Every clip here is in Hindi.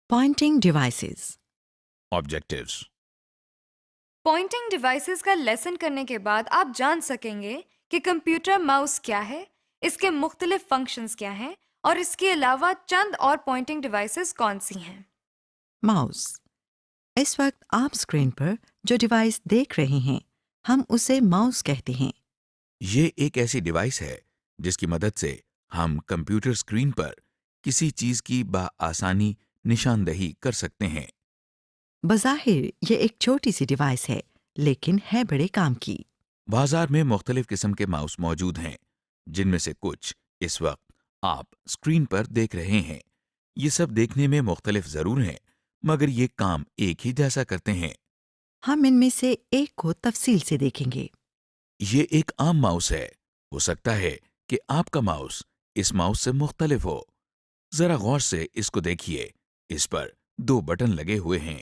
Pointing devices. Objectives. Pointing devices का लेसन करने के बाद आप जान सकेंगे कि कंप्यूटर माउस क्या है, इसके मुख्तलिफ फंक्शंस क्या हैं और इसके अलावा चंद और पॉइंटिंग डिवाइसेस कौन सी हैं। माउस। इस वक्त आप स्क्रीन पर जो डिवाइस देख रहे हैं, हम उसे माउस कहते हैं। ये एक ऐसी डिवाइस है जिसकी मदद से हम कंप्यूटर स्क्रीन पर किसी चीज की बआसानी निशानदही कर सकते हैं। बज़ाहिर ये एक छोटी सी डिवाइस है, लेकिन है बड़े काम की। बाजार में मुख्तलिफ किस्म के माउस मौजूद हैं, जिनमें से कुछ इस वक्त आप स्क्रीन पर देख रहे हैं। ये सब देखने में मुख्तलिफ जरूर हैं, मगर ये काम एक ही जैसा करते हैं। हम इनमें से एक को तफसील से देखेंगे। ये एक आम माउस है। हो सकता है कि आपका माउस इस माउस से मुख्तलिफ हो। जरा गौर से इसको देखिए। इस पर दो बटन लगे हुए हैं।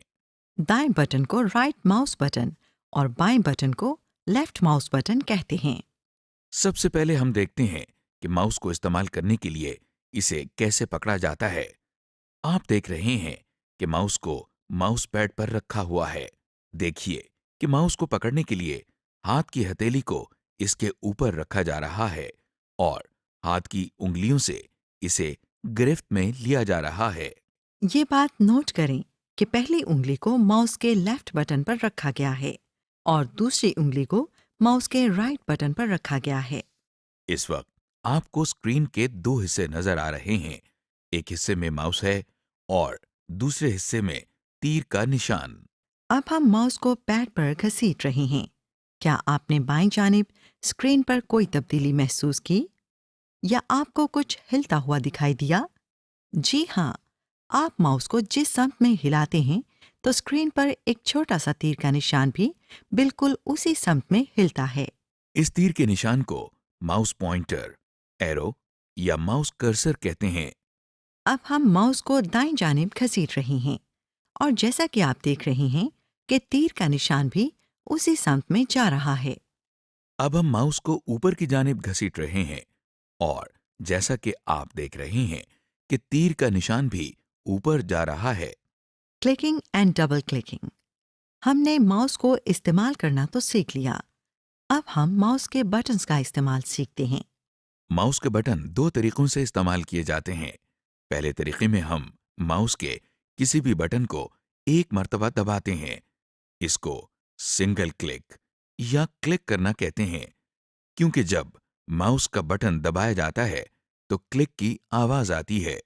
दाएं बटन को राइट माउस बटन और बाएं बटन को लेफ्ट माउस बटन कहते हैं। सबसे पहले हम देखते हैं कि माउस को इस्तेमाल करने के लिए इसे कैसे पकड़ा जाता है। आप देख रहे हैं कि माउस को माउस पैड पर रखा हुआ है। देखिए कि माउस को पकड़ने के लिए हाथ की हथेली को इसके ऊपर रखा जा रहा है और हाथ की उंगलियों से इसे गिरफ्त में लिया जा रहा है। ये बात नोट करें कि पहली उंगली को माउस के लेफ्ट बटन पर रखा गया है और दूसरी उंगली को माउस के राइट बटन पर रखा गया है। इस वक्त आपको स्क्रीन के दो हिस्से नजर आ रहे हैं। एक हिस्से में माउस है और दूसरे हिस्से में तीर का निशान। अब हम माउस को पैड पर घसीट रहे हैं। क्या आपने बाईं जानिब स्क्रीन पर कोई तब्दीली महसूस की या आपको कुछ हिलता हुआ दिखाई दिया? जी हाँ, आप माउस को जिस समत में हिलाते हैं तो स्क्रीन पर एक छोटा सा तीर का निशान भी बिल्कुल उसी समत में हिलता है। इस तीर के निशान को माउस पॉइंटर, एरो या माउस कर्सर कहते हैं। अब हम माउस को दाईं जानिब घसीट रहे हैं और जैसा कि आप देख रहे हैं कि तीर का निशान भी उसी समत में जा रहा है। अब हम माउस को ऊपर की जानिब घसीट रहे हैं और जैसा कि आप देख रहे हैं कि तीर का निशान भी ऊपर जा रहा है। Clicking and double clicking. हमने माउस को इस्तेमाल करना तो सीख लिया। अब हम माउस के बटन्स का इस्तेमाल सीखते हैं। माउस के बटन दो तरीकों से इस्तेमाल किए जाते हैं। पहले तरीके में हम माउस के किसी भी बटन को एक मर्तबा दबाते हैं। इसको सिंगल क्लिक या क्लिक करना कहते हैं, क्योंकि जब माउस का बटन दबाया जाता है तो क्लिक की आवाज आती है।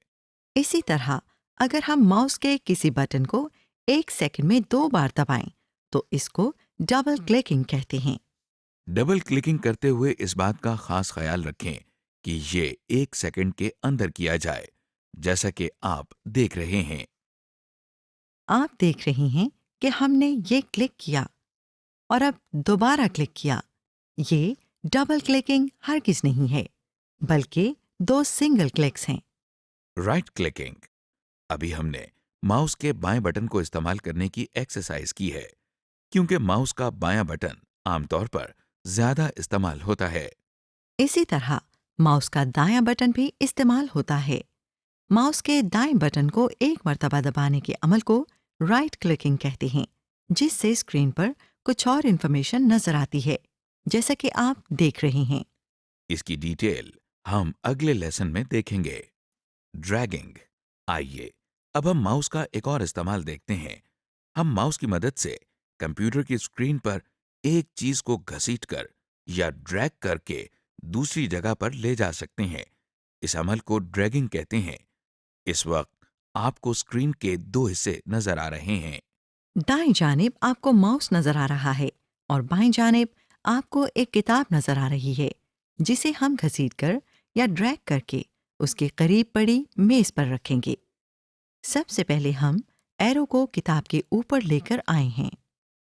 इसी तरह अगर हम माउस के किसी बटन को 1 सेकंड में 2 बार दबाएं तो इसको डबल क्लिकिंग कहते हैं। डबल क्लिकिंग करते हुए इस बात का खास ख्याल रखें कि ये 1 सेकंड के अंदर किया जाए, जैसा कि आप देख रहे हैं। आप देख रहे हैं कि हमने ये क्लिक किया और अब दोबारा क्लिक किया। ये डबल क्लिकिंग हरगिज नहीं है, बल्कि 2 सिंगल क्लिक्स हैं। Right clicking. अभी हमने माउस के बाएं बटन को इस्तेमाल करने की एक्सरसाइज की है, क्योंकि माउस का बायां बटन आमतौर पर ज्यादा इस्तेमाल होता है। इसी तरह माउस का दायां बटन भी इस्तेमाल होता है। माउस के दाएं बटन को एक मर्तबा दबाने के अमल को राइट क्लिकिंग कहते हैं, जिससे स्क्रीन पर कुछ और इन्फॉर्मेशन नजर आती है, जैसा कि आप देख रहे हैं। इसकी डिटेल हम अगले लेसन में देखेंगे। ड्रैगिंग। आइए अब हम माउस का एक और इस्तेमाल देखते हैं। हम माउस की मदद से कंप्यूटर की स्क्रीन पर एक चीज को घसीटकर या ड्रैग करके दूसरी जगह पर ले जा सकते हैं। इस अमल को ड्रैगिंग कहते हैं। इस वक्त आपको स्क्रीन के दो हिस्से नजर आ रहे हैं। दाएं जानिब आपको माउस नजर आ रहा है और बाएं जानिब आपको एक किताब नजर आ रही है, जिसे हम घसीटकर या ड्रैग करके उसके करीब पड़ी मेज पर रखेंगे। सबसे पहले हम एरो को किताब के ऊपर लेकर आए हैं।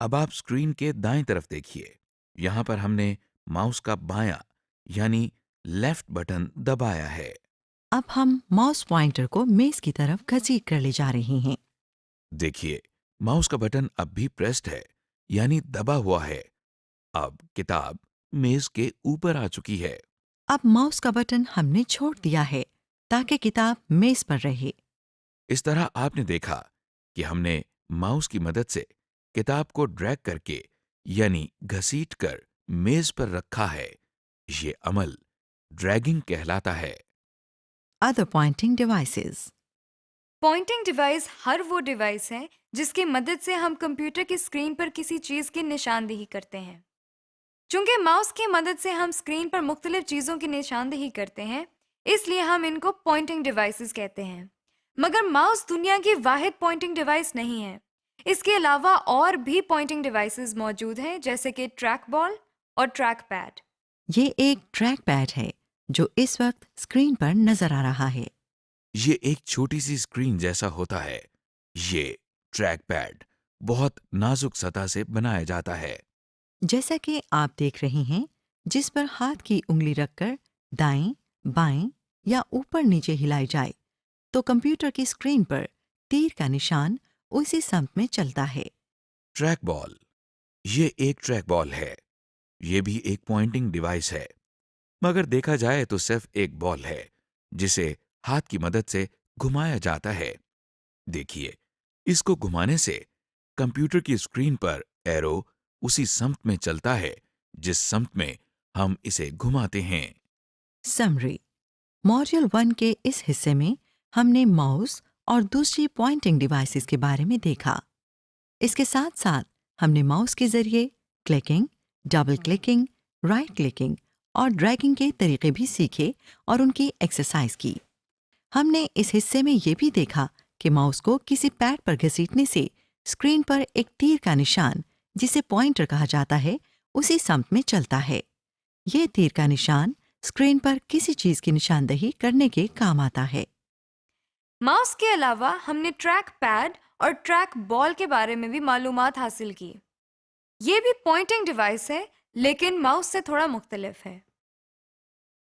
अब आप स्क्रीन के दाएं तरफ देखिए। यहां पर हमने माउस का बायां यानी लेफ्ट बटन दबाया है। अब हम माउस पॉइंटर को मेज की तरफ घसीट कर ले जा रहे हैं। देखिए, माउस का बटन अब भी प्रेस्ड है, यानी दबा हुआ है। अब किताब मेज के ऊपर आ चुकी है। अब माउस का बटन हमने छोड़ दिया है ताकि किताब मेज पर रहे। इस तरह आपने देखा कि हमने माउस की मदद से किताब को ड्रैग करके यानी घसीट कर मेज पर रखा है। ये अमल ड्रैगिंग कहलाता है। Other pointing devices. Pointing device हर वो डिवाइस है जिसकी मदद से हम कंप्यूटर की स्क्रीन पर किसी चीज की निशानदेही करते हैं। चूंकि माउस की मदद से हम स्क्रीन पर मुख्तलिफ चीजों की निशानदेही करते हैं, इसलिए हम इनको पॉइंटिंग डिवाइसेस कहते हैं। मगर माउस दुनिया की वाहिद पॉइंटिंग डिवाइस नहीं है। इसके अलावा और भी पॉइंटिंग डिवाइसेस मौजूद हैं, जैसे कि ट्रैक बॉल और ट्रैक पैड। ये एक ट्रैक पैड है जो इस वक्त स्क्रीन पर नजर आ रहा है। ये एक छोटी सी स्क्रीन जैसा होता है। ये ट्रैक पैड बहुत नाजुक सतह से बनाया जाता है। जैसा कि आप देख रहे हैं, जिस पर हाथ की उंगली रखकर दाएं, बाएं या ऊपर नीचे हिलाई जाए तो कंप्यूटर की स्क्रीन पर तीर का निशान उसी समत में चलता है। ट्रैक बॉल, ये एक ट्रैक बॉल है। ये भी एक पॉइंटिंग डिवाइस है, मगर देखा जाए तो सिर्फ एक बॉल है जिसे हाथ की मदद से घुमाया जाता है। देखिए, इसको घुमाने से कंप्यूटर की स्क्रीन पर एरो उसी समत में चलता है जिस समत में हम इसे घुमाते हैं। समरी। मॉड्यूल 1 के इस हिस्से में हमने माउस और दूसरी पॉइंटिंग डिवाइसेस के बारे में देखा। इसके साथ साथ हमने माउस के जरिए clicking, double clicking, right clicking और ड्रैगिंग के तरीके भी सीखे और उनकी एक्सरसाइज की। हमने इस हिस्से में ये भी देखा कि माउस को किसी पैड पर घसीटने से स्क्रीन पर एक तीर का निशान, जिसे पॉइंटर कहा जाता है, उसी समत में चलता है। ये तीर का निशान स्क्रीन पर किसी चीज की निशानदेही करने के काम आता है। माउस के अलावा हमने ट्रैक पैड और ट्रैक बॉल के बारे में भी मालूमात हासिल की। ये भी पॉइंटिंग डिवाइस है, लेकिन माउस से थोड़ा मुख्तलिफ है।